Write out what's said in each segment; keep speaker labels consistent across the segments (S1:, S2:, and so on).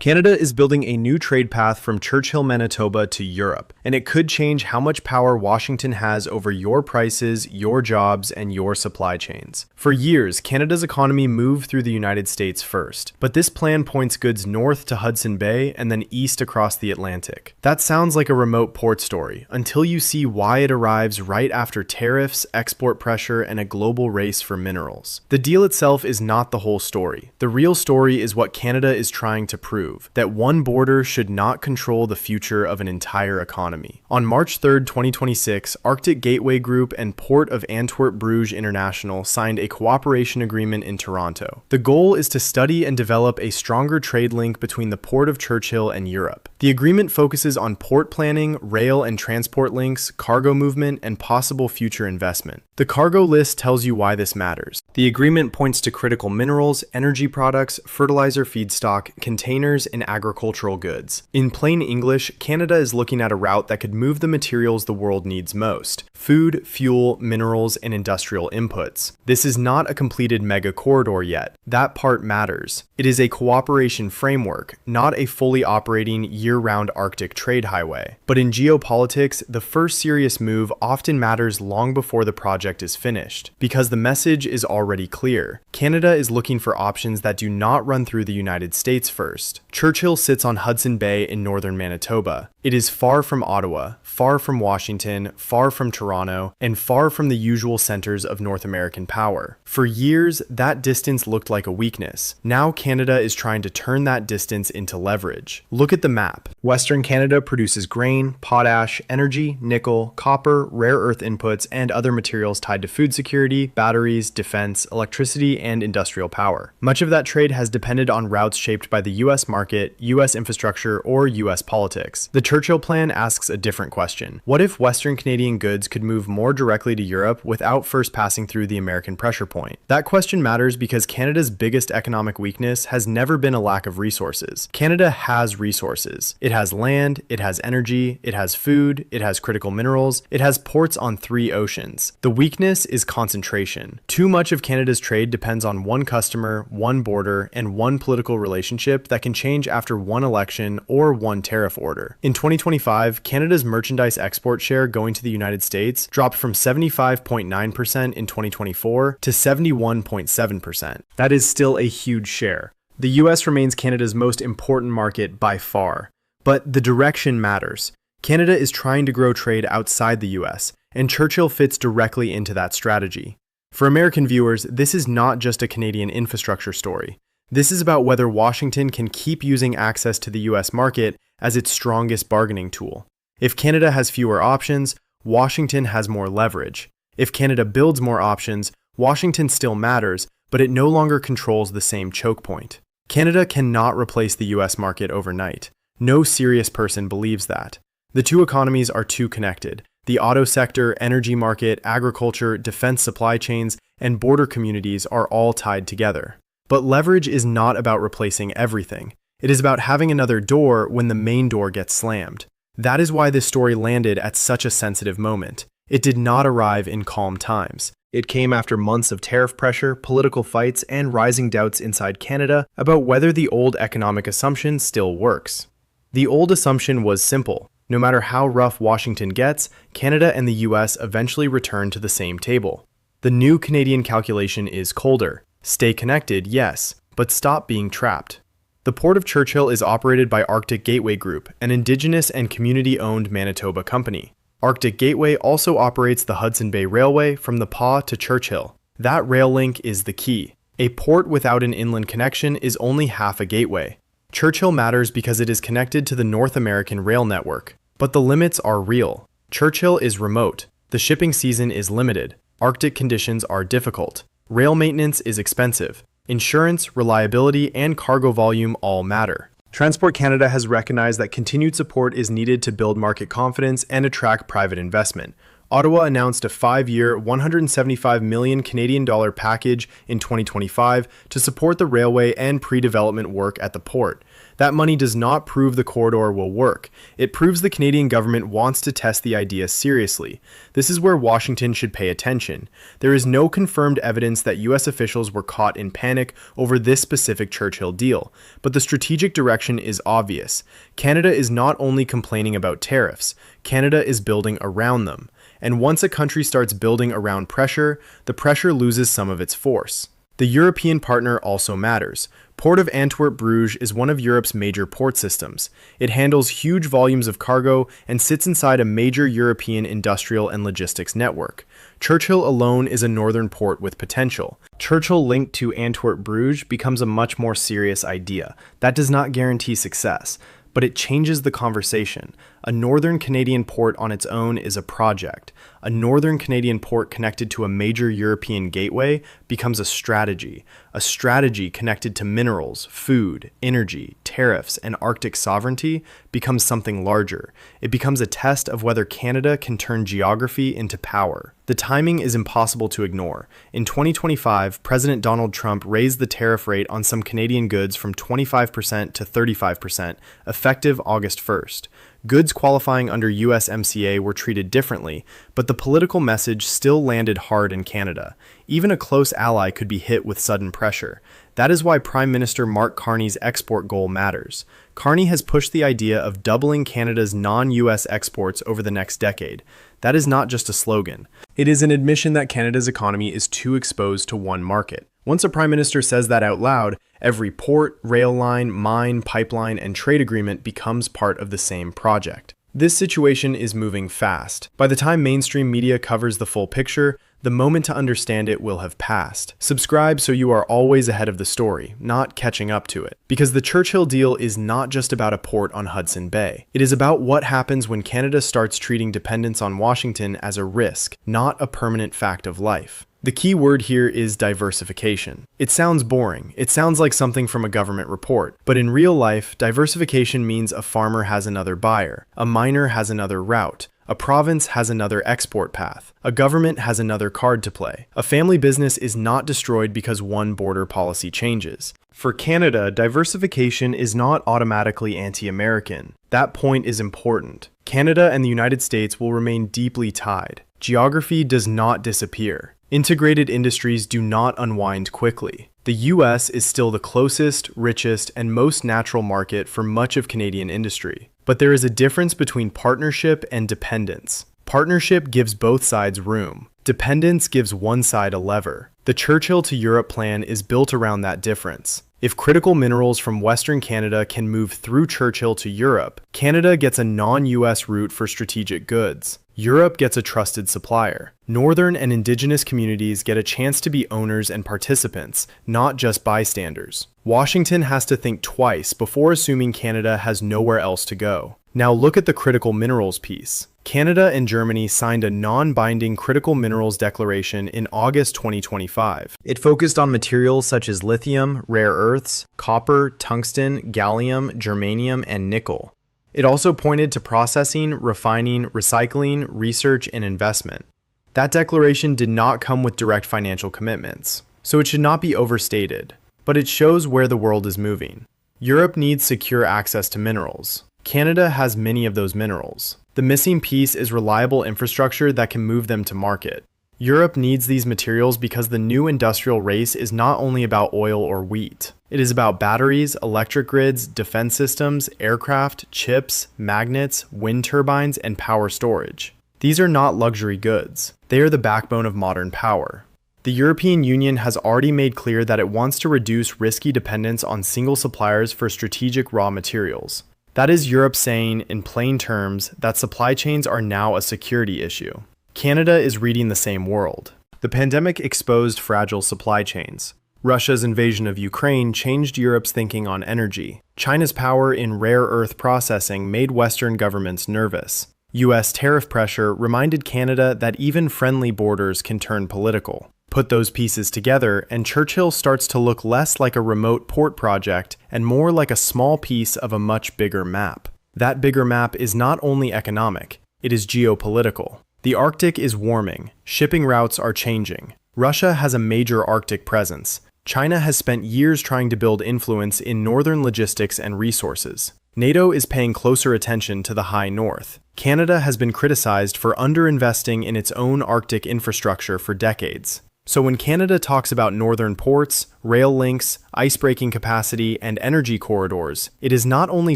S1: Canada is building a new trade path from Churchill, Manitoba to Europe, and it could change how much power Washington has over your prices, your jobs, and your supply chains. For years, Canada's economy moved through the United States first, but this plan points goods north to Hudson Bay and then east across the Atlantic. That sounds like a remote port story, until you see why it arrives right after tariffs, export pressure, and a global race for minerals. The deal itself is not the whole story. The real story is what Canada is trying to prove. That one border should not control the future of an entire economy. On March 3, 2026, Arctic Gateway Group and Port of Antwerp-Bruges International signed a cooperation agreement in Toronto. The goal is to study and develop a stronger trade link between the Port of Churchill and Europe. The agreement focuses on port planning, rail and transport links, cargo movement, and possible future investment. The cargo list tells you why this matters. The agreement points to critical minerals, energy products, fertilizer feedstock, containers, and agricultural goods. In plain English, Canada is looking at a route that could move the materials the world needs most: food, fuel, minerals, and industrial inputs. This is not a completed mega corridor yet. That part matters. It is a cooperation framework, not a fully operating year-round Arctic trade highway. But in geopolitics, the first serious move often matters long before the project is finished, because the message is already clear. Canada is looking for options that do not run through the United States first. Churchill sits on Hudson Bay in northern Manitoba. It is far from Ottawa, far from Washington, far from Toronto, and far from the usual centers of North American power. For years, that distance looked like a weakness. Now Canada is trying to turn that distance into leverage. Look at the map. Western Canada produces grain, potash, energy, nickel, copper, rare earth inputs, and other materials tied to food security, batteries, defense, electricity, and industrial power. Much of that trade has depended on routes shaped by the US market, US infrastructure, or US politics. The Churchill plan asks a different question. What if Western Canadian goods could move more directly to Europe without first passing through the American pressure point? That question matters because Canada's biggest economic weakness has never been a lack of resources. Canada has resources. It has land, it has energy, it has food, it has critical minerals, it has ports on 3 oceans. The weakness is concentration. Too much of Canada's trade depends on one customer, one border, and one political relationship that can change after one election or one tariff order. In 2025, Canada's merchandise export share going to the United States dropped from 75.9% in 2024 to 71.7%. That is still a huge share. The US remains Canada's most important market by far. But the direction matters. Canada is trying to grow trade outside the US, and Churchill fits directly into that strategy. For American viewers, this is not just a Canadian infrastructure story. This is about whether Washington can keep using access to the US market as its strongest bargaining tool. If Canada has fewer options, Washington has more leverage. If Canada builds more options, Washington still matters, but it no longer controls the same choke point. Canada cannot replace the US market overnight. No serious person believes that. The two economies are too connected. The auto sector, energy market, agriculture, defense supply chains, and border communities are all tied together. But leverage is not about replacing everything. It is about having another door when the main door gets slammed. That is why this story landed at such a sensitive moment. It did not arrive in calm times. It came after months of tariff pressure, political fights, and rising doubts inside Canada about whether the old economic assumption still works. The old assumption was simple. No matter how rough Washington gets, Canada and the US eventually return to the same table. The new Canadian calculation is colder. Stay connected, yes, but stop being trapped. The Port of Churchill is operated by Arctic Gateway Group, an Indigenous and community-owned Manitoba company. Arctic Gateway also operates the Hudson Bay Railway from the Pas to Churchill. That rail link is the key. A port without an inland connection is only half a gateway. Churchill matters because it is connected to the North American rail network. But the limits are real. Churchill is remote. The shipping season is limited. Arctic conditions are difficult. Rail maintenance is expensive. Insurance, reliability, and cargo volume all matter. Transport Canada has recognized that continued support is needed to build market confidence and attract private investment. Ottawa announced a 5-year, 175 million Canadian dollar package in 2025 to support the railway and pre-development work at the port. That money does not prove the corridor will work. It proves the Canadian government wants to test the idea seriously. This is where Washington should pay attention. There is no confirmed evidence that U.S. officials were caught in panic over this specific Churchill deal, but the strategic direction is obvious. Canada is not only complaining about tariffs, Canada is building around them. And once a country starts building around pressure, the pressure loses some of its force. The European partner also matters. Port of Antwerp-Bruges is one of Europe's major port systems. It handles huge volumes of cargo and sits inside a major European industrial and logistics network. Churchill alone is a northern port with potential. Churchill linked to Antwerp-Bruges becomes a much more serious idea. That does not guarantee success, but it changes the conversation. A northern Canadian port on its own is a project. A northern Canadian port connected to a major European gateway becomes a strategy. A strategy connected to minerals, food, energy, tariffs, and Arctic sovereignty becomes something larger. It becomes a test of whether Canada can turn geography into power. The timing is impossible to ignore. In 2025, President Donald Trump raised the tariff rate on some Canadian goods from 25% to 35%, effective August 1st. Goods qualifying under USMCA were treated differently, but the political message still landed hard in Canada. Even a close ally could be hit with sudden pressure. That is why Prime Minister Mark Carney's export goal matters. Carney has pushed the idea of doubling Canada's non-US exports over the next decade. That is not just a slogan. It is an admission that Canada's economy is too exposed to one market. Once a prime minister says that out loud, every port, rail line, mine, pipeline, and trade agreement becomes part of the same project. This situation is moving fast. By the time mainstream media covers the full picture, the moment to understand it will have passed. Subscribe so you are always ahead of the story, not catching up to it. Because the Churchill deal is not just about a port on Hudson Bay. It is about what happens when Canada starts treating dependence on Washington as a risk, not a permanent fact of life. The key word here is diversification. It sounds boring. It sounds like something from a government report. But in real life, diversification means a farmer has another buyer, a miner has another route, a province has another export path, a government has another card to play. A family business is not destroyed because one border policy changes. For Canada, diversification is not automatically anti-American. That point is important. Canada and the United States will remain deeply tied. Geography does not disappear. Integrated industries do not unwind quickly. The US is still the closest, richest, and most natural market for much of Canadian industry. But there is a difference between partnership and dependence. Partnership gives both sides room. Dependence gives one side a lever. The Churchill to Europe plan is built around that difference. If critical minerals from Western Canada can move through Churchill to Europe, Canada gets a non-US route for strategic goods. Europe gets a trusted supplier. Northern and Indigenous communities get a chance to be owners and participants, not just bystanders. Washington has to think twice before assuming Canada has nowhere else to go. Now look at the critical minerals piece. Canada and Germany signed a non-binding critical minerals declaration in August 2025. It focused on materials such as lithium, rare earths, copper, tungsten, gallium, germanium, and nickel. It also pointed to processing, refining, recycling, research, and investment. That declaration did not come with direct financial commitments, so it should not be overstated, but it shows where the world is moving. Europe needs secure access to minerals. Canada has many of those minerals. The missing piece is reliable infrastructure that can move them to market. Europe needs these materials because the new industrial race is not only about oil or wheat. It is about batteries, electric grids, defense systems, aircraft, chips, magnets, wind turbines, and power storage. These are not luxury goods. They are the backbone of modern power. The European Union has already made clear that it wants to reduce risky dependence on single suppliers for strategic raw materials. That is Europe saying, in plain terms, that supply chains are now a security issue. Canada is reading the same world. The pandemic exposed fragile supply chains. Russia's invasion of Ukraine changed Europe's thinking on energy. China's power in rare earth processing made Western governments nervous. US tariff pressure reminded Canada that even friendly borders can turn political. Put those pieces together, and Churchill starts to look less like a remote port project and more like a small piece of a much bigger map. That bigger map is not only economic, it is geopolitical. The Arctic is warming, shipping routes are changing. Russia has a major Arctic presence. China has spent years trying to build influence in northern logistics and resources. NATO is paying closer attention to the high north. Canada has been criticized for underinvesting in its own Arctic infrastructure for decades. So when Canada talks about northern ports, rail links, icebreaking capacity, and energy corridors, it is not only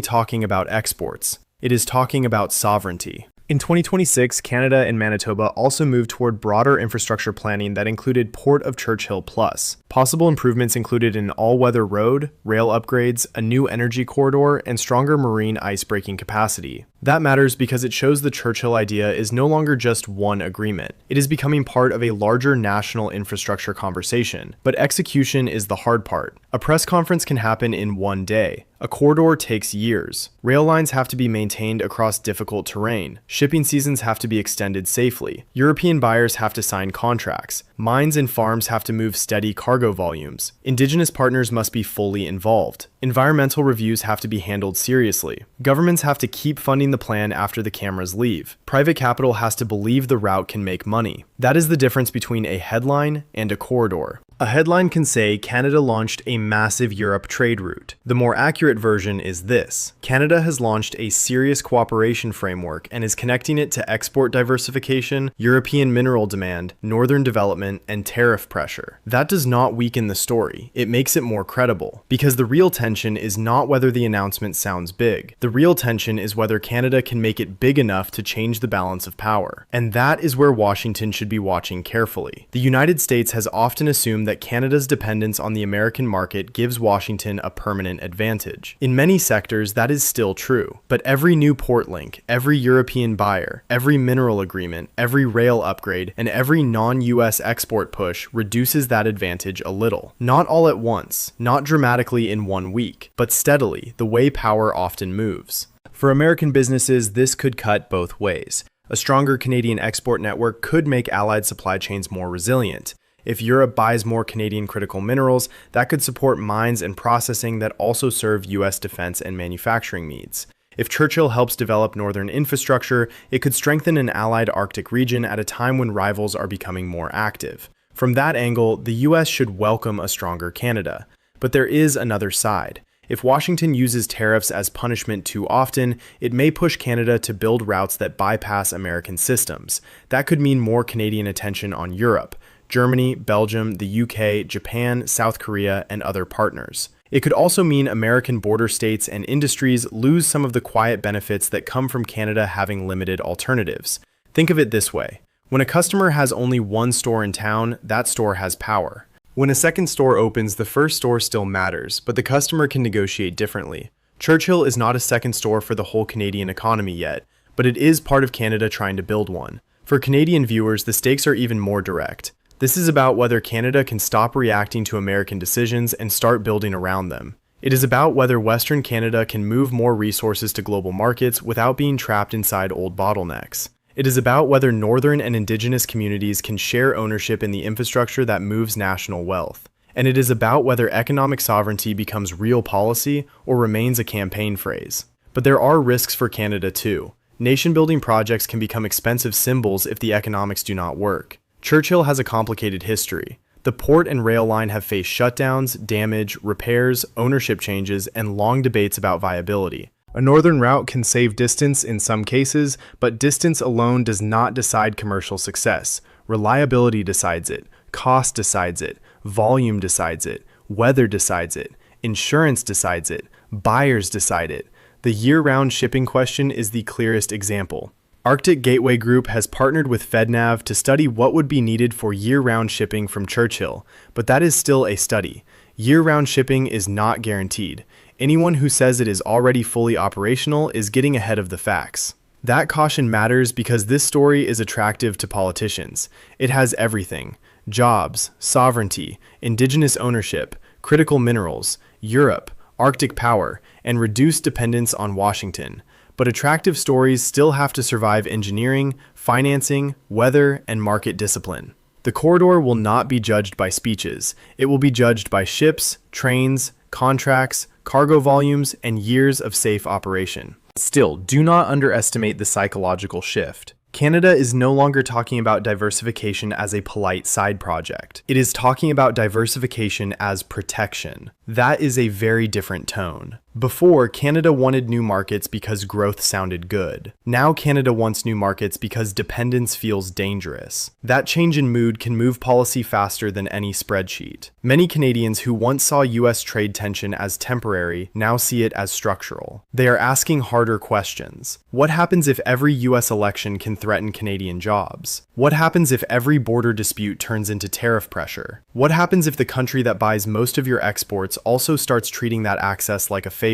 S1: talking about exports, it is talking about sovereignty. In 2026, Canada and Manitoba also moved toward broader infrastructure planning that included Port of Churchill Plus. Possible improvements included an all-weather road, rail upgrades, a new energy corridor, and stronger marine ice-breaking capacity. That matters because it shows the Churchill idea is no longer just one agreement. It is becoming part of a larger national infrastructure conversation. But execution is the hard part. A press conference can happen in one day. A corridor takes years. Rail lines have to be maintained across difficult terrain. Shipping seasons have to be extended safely. European buyers have to sign contracts. Mines and farms have to move steady cargo volumes. Indigenous partners must be fully involved. Environmental reviews have to be handled seriously. Governments have to keep funding the plan after the cameras leave. Private capital has to believe the route can make money. That is the difference between a headline and a corridor. A headline can say Canada launched a massive Europe trade route. The more accurate version is this: Canada has launched a serious cooperation framework and is connecting it to export diversification, European mineral demand, northern development, and tariff pressure. That does not weaken the story. It makes it more credible. Because the real tension is not whether the announcement sounds big. The real tension is whether Canada can make it big enough to change the balance of power. And that is where Washington should be watching carefully. The United States has often assumed that Canada's dependence on the American market gives Washington a permanent advantage. In many sectors, that is still true. But every new port link, every European buyer, every mineral agreement, every rail upgrade, and every non-US export push reduces that advantage a little. Not all at once, not dramatically in 1 week, but steadily, the way power often moves. For American businesses, this could cut both ways. A stronger Canadian export network could make allied supply chains more resilient. If Europe buys more Canadian critical minerals, that could support mines and processing that also serve US defense and manufacturing needs. If Churchill helps develop northern infrastructure, it could strengthen an allied Arctic region at a time when rivals are becoming more active. From that angle, the US should welcome a stronger Canada. But there is another side. If Washington uses tariffs as punishment too often, it may push Canada to build routes that bypass American systems. That could mean more Canadian attention on Europe. Germany, Belgium, the UK, Japan, South Korea, and other partners. It could also mean American border states and industries lose some of the quiet benefits that come from Canada having limited alternatives. Think of it this way. When a customer has only one store in town, that store has power. When a second store opens, the first store still matters, but the customer can negotiate differently. Churchill is not a second store for the whole Canadian economy yet, but it is part of Canada trying to build one. For Canadian viewers, the stakes are even more direct. This is about whether Canada can stop reacting to American decisions and start building around them. It is about whether Western Canada can move more resources to global markets without being trapped inside old bottlenecks. It is about whether Northern and Indigenous communities can share ownership in the infrastructure that moves national wealth. And it is about whether economic sovereignty becomes real policy or remains a campaign phrase. But there are risks for Canada too. Nation-building projects can become expensive symbols if the economics do not work. Churchill has a complicated history. The port and rail line have faced shutdowns, damage, repairs, ownership changes, and long debates about viability. A northern route can save distance in some cases, but distance alone does not decide commercial success. Reliability decides it, cost decides it, volume decides it, weather decides it, insurance decides it, buyers decide it. The year-round shipping question is the clearest example. Arctic Gateway Group has partnered with FedNav to study what would be needed for year-round shipping from Churchill, but that is still a study. Year-round shipping is not guaranteed. Anyone who says it is already fully operational is getting ahead of the facts. That caution matters because this story is attractive to politicians. It has everything: jobs, sovereignty, indigenous ownership, critical minerals, Europe, Arctic power, and reduced dependence on Washington. But attractive stories still have to survive engineering, financing, weather, and market discipline. The corridor will not be judged by speeches. It will be judged by ships, trains, contracts, cargo volumes, and years of safe operation. Still, do not underestimate the psychological shift. Canada is no longer talking about diversification as a polite side project. It is talking about diversification as protection. That is a very different tone. Before, Canada wanted new markets because growth sounded good. Now Canada wants new markets because dependence feels dangerous. That change in mood can move policy faster than any spreadsheet. Many Canadians who once saw US trade tension as temporary now see it as structural. They are asking harder questions. What happens if every US election can threaten Canadian jobs? What happens if every border dispute turns into tariff pressure? What happens if the country that buys most of your exports also starts treating that access like a favor?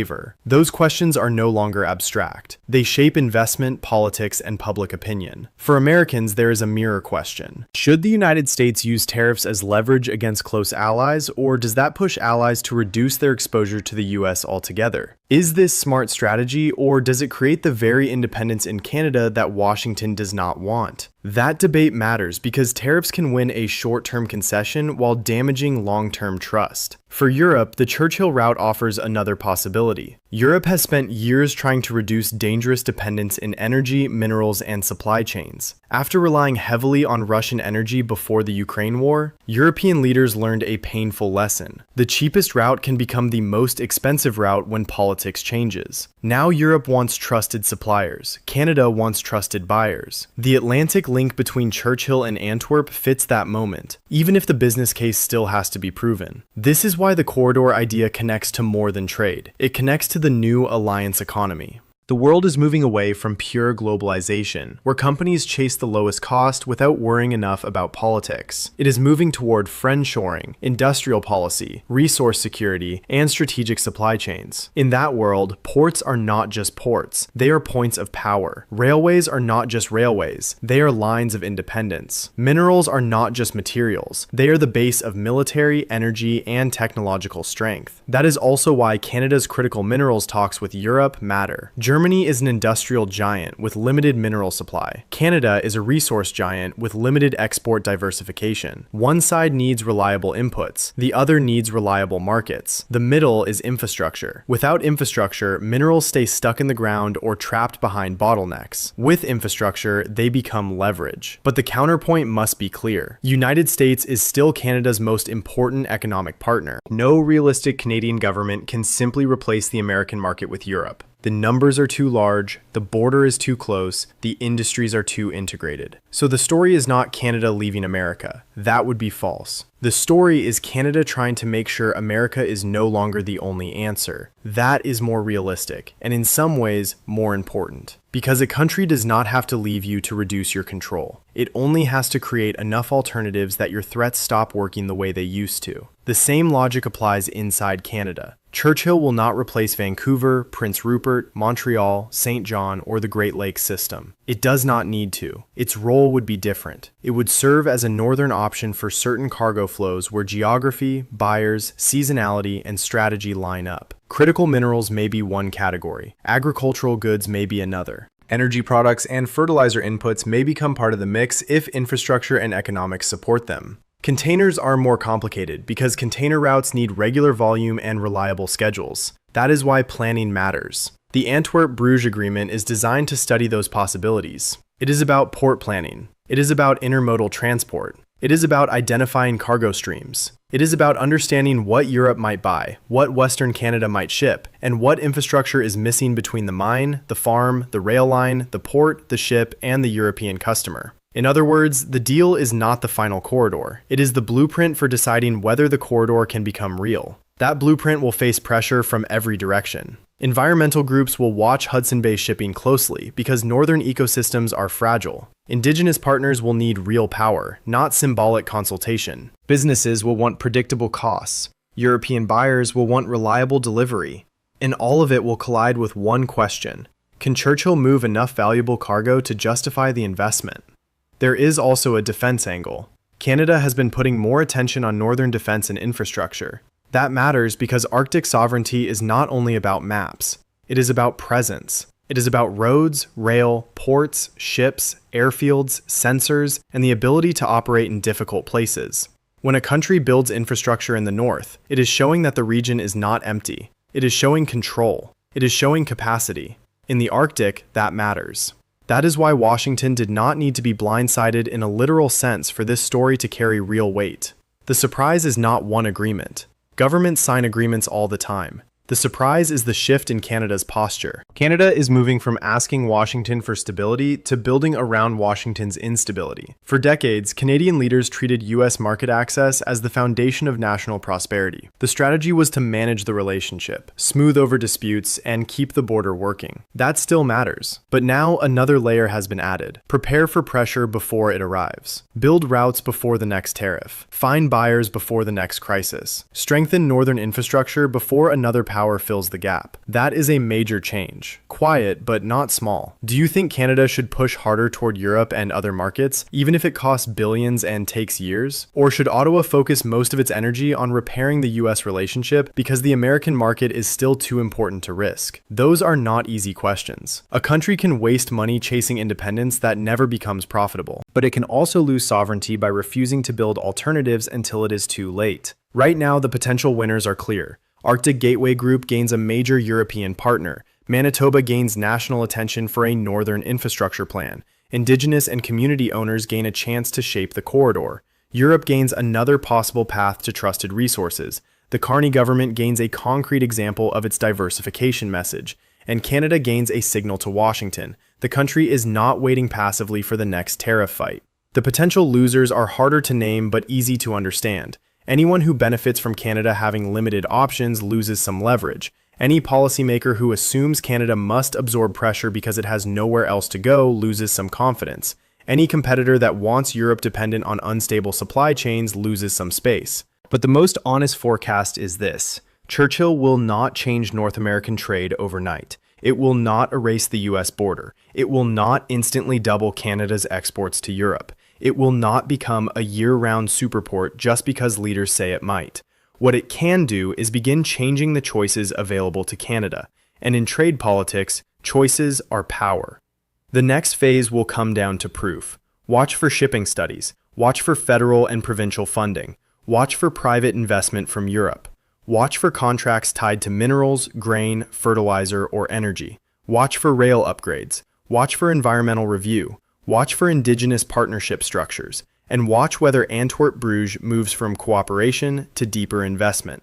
S1: Those questions are no longer abstract. They shape investment, politics, and public opinion. For Americans, there is a mirror question. Should the United States use tariffs as leverage against close allies, or does that push allies to reduce their exposure to the US altogether? Is this smart strategy, or does it create the very independence in Canada that Washington does not want? That debate matters because tariffs can win a short-term concession while damaging long-term trust. For Europe, the Churchill route offers another possibility. Europe has spent years trying to reduce dangerous dependence in energy, minerals, and supply chains. After relying heavily on Russian energy before the Ukraine war, European leaders learned a painful lesson. The cheapest route can become the most expensive route when politics changes. Now Europe wants trusted suppliers. Canada wants trusted buyers. The Atlantic link between Churchill and Antwerp fits that moment, even if the business case still has to be proven. This is why the corridor idea connects to more than trade. It connects to the new alliance economy. The world is moving away from pure globalization, where companies chase the lowest cost without worrying enough about politics. It is moving toward friendshoring, industrial policy, resource security, and strategic supply chains. In that world, ports are not just ports. They are points of power. Railways are not just railways. They are lines of independence. Minerals are not just materials. They are the base of military, energy, and technological strength. That is also why Canada's critical minerals talks with Europe matter. Germany is an industrial giant with limited mineral supply. Canada is a resource giant with limited export diversification. One side needs reliable inputs. The other needs reliable markets. The middle is infrastructure. Without infrastructure, minerals stay stuck in the ground or trapped behind bottlenecks. With infrastructure, they become leverage. But the counterpoint must be clear. United States is still Canada's most important economic partner. No realistic Canadian government can simply replace the American market with Europe. The numbers are too large, the border is too close, the industries are too integrated. So the story is not Canada leaving America. That would be false. The story is Canada trying to make sure America is no longer the only answer. That is more realistic, and in some ways, more important. Because a country does not have to leave you to reduce your control. It only has to create enough alternatives that your threats stop working the way they used to. The same logic applies inside Canada. Churchill will not replace Vancouver, Prince Rupert, Montreal, St. John, or the Great Lakes system. It does not need to. Its role would be different. It would serve as a northern option for certain cargo flows where geography, buyers, seasonality, and strategy line up. Critical minerals may be one category. Agricultural goods may be another. Energy products and fertilizer inputs may become part of the mix if infrastructure and economics support them. Containers are more complicated because container routes need regular volume and reliable schedules. That is why planning matters. The Antwerp-Bruges Agreement is designed to study those possibilities. It is about port planning. It is about intermodal transport. It is about identifying cargo streams. It is about understanding what Europe might buy, what Western Canada might ship, and what infrastructure is missing between the mine, the farm, the rail line, the port, the ship, and the European customer. In other words, the deal is not the final corridor. It is the blueprint for deciding whether the corridor can become real. That blueprint will face pressure from every direction. Environmental groups will watch Hudson Bay shipping closely because northern ecosystems are fragile. Indigenous partners will need real power, not symbolic consultation. Businesses will want predictable costs. European buyers will want reliable delivery. And all of it will collide with one question. Can Churchill move enough valuable cargo to justify the investment? There is also a defense angle. Canada has been putting more attention on northern defense and infrastructure. That matters because Arctic sovereignty is not only about maps. It is about presence. It is about roads, rail, ports, ships, airfields, sensors, and the ability to operate in difficult places. When a country builds infrastructure in the north, it is showing that the region is not empty. It is showing control. It is showing capacity. In the Arctic, that matters. That is why Washington did not need to be blindsided in a literal sense for this story to carry real weight. The surprise is not one agreement. Governments sign agreements all the time. The surprise is the shift in Canada's posture. Canada is moving from asking Washington for stability to building around Washington's instability. For decades, Canadian leaders treated U.S. market access as the foundation of national prosperity. The strategy was to manage the relationship, smooth over disputes, and keep the border working. That still matters. But now another layer has been added. Prepare for pressure before it arrives. Build routes before the next tariff. Find buyers before the next crisis. Strengthen northern infrastructure before another power fills the gap. That is a major change. Quiet, but not small. Do you think Canada should push harder toward Europe and other markets, even if it costs billions and takes years? Or should Ottawa focus most of its energy on repairing the US relationship because the American market is still too important to risk? Those are not easy questions. A country can waste money chasing independence that never becomes profitable, but it can also lose sovereignty by refusing to build alternatives until it is too late. Right now, the potential winners are clear. Arctic Gateway Group gains a major European partner. Manitoba gains national attention for a northern infrastructure plan. Indigenous and community owners gain a chance to shape the corridor. Europe gains another possible path to trusted resources. The Carney government gains a concrete example of its diversification message. And Canada gains a signal to Washington. The country is not waiting passively for the next tariff fight. The potential losers are harder to name but easy to understand. Anyone who benefits from Canada having limited options loses some leverage. Any policymaker who assumes Canada must absorb pressure because it has nowhere else to go loses some confidence. Any competitor that wants Europe dependent on unstable supply chains loses some space. But the most honest forecast is this: Churchill will not change North American trade overnight. It will not erase the US border. It will not instantly double Canada's exports to Europe. It will not become a year-round superport just because leaders say it might. What it can do is begin changing the choices available to Canada. And in trade politics, choices are power. The next phase will come down to proof. Watch for shipping studies. Watch for federal and provincial funding. Watch for private investment from Europe. Watch for contracts tied to minerals, grain, fertilizer, or energy. Watch for rail upgrades. Watch for environmental review. Watch for indigenous partnership structures, and watch whether Antwerp-Bruges moves from cooperation to deeper investment.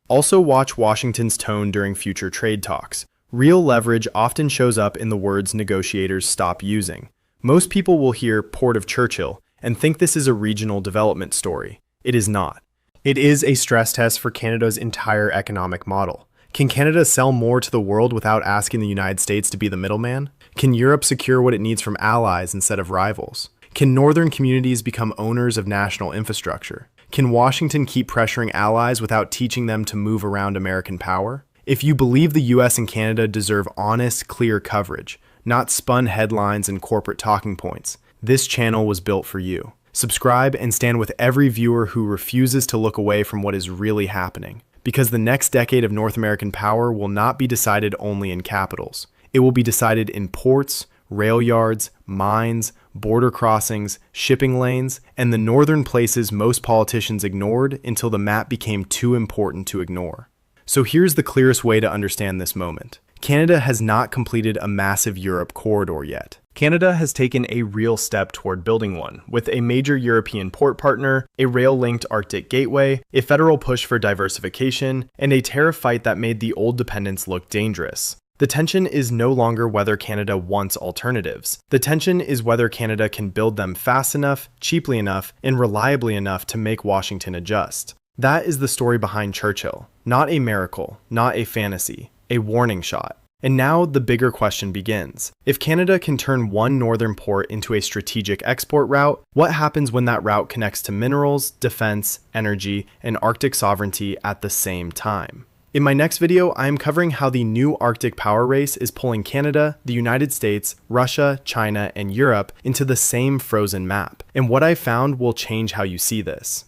S1: Also watch Washington's tone during future trade talks. Real leverage often shows up in the words negotiators stop using. Most people will hear Port of Churchill and think this is a regional development story. It is not. It is a stress test for Canada's entire economic model. Can Canada sell more to the world without asking the United States to be the middleman? Can Europe secure what it needs from allies instead of rivals? Can northern communities become owners of national infrastructure? Can Washington keep pressuring allies without teaching them to move around American power? If you believe the US and Canada deserve honest, clear coverage, not spun headlines and corporate talking points, this channel was built for you. Subscribe and stand with every viewer who refuses to look away from what is really happening. Because the next decade of North American power will not be decided only in capitals. It will be decided in ports, rail yards, mines, border crossings, shipping lanes, and the northern places most politicians ignored until the map became too important to ignore. So here's the clearest way to understand this moment. Canada has not completed a massive Europe corridor yet. Canada has taken a real step toward building one, with a major European port partner, a rail-linked Arctic Gateway, a federal push for diversification, and a tariff fight that made the old dependence look dangerous. The tension is no longer whether Canada wants alternatives. The tension is whether Canada can build them fast enough, cheaply enough, and reliably enough to make Washington adjust. That is the story behind Churchill. Not a miracle, not a fantasy, a warning shot. And now the bigger question begins. If Canada can turn one northern port into a strategic export route, what happens when that route connects to minerals, defense, energy, and Arctic sovereignty at the same time? In my next video, I am covering how the new Arctic power race is pulling Canada, the United States, Russia, China, and Europe into the same frozen map. And what I found will change how you see this.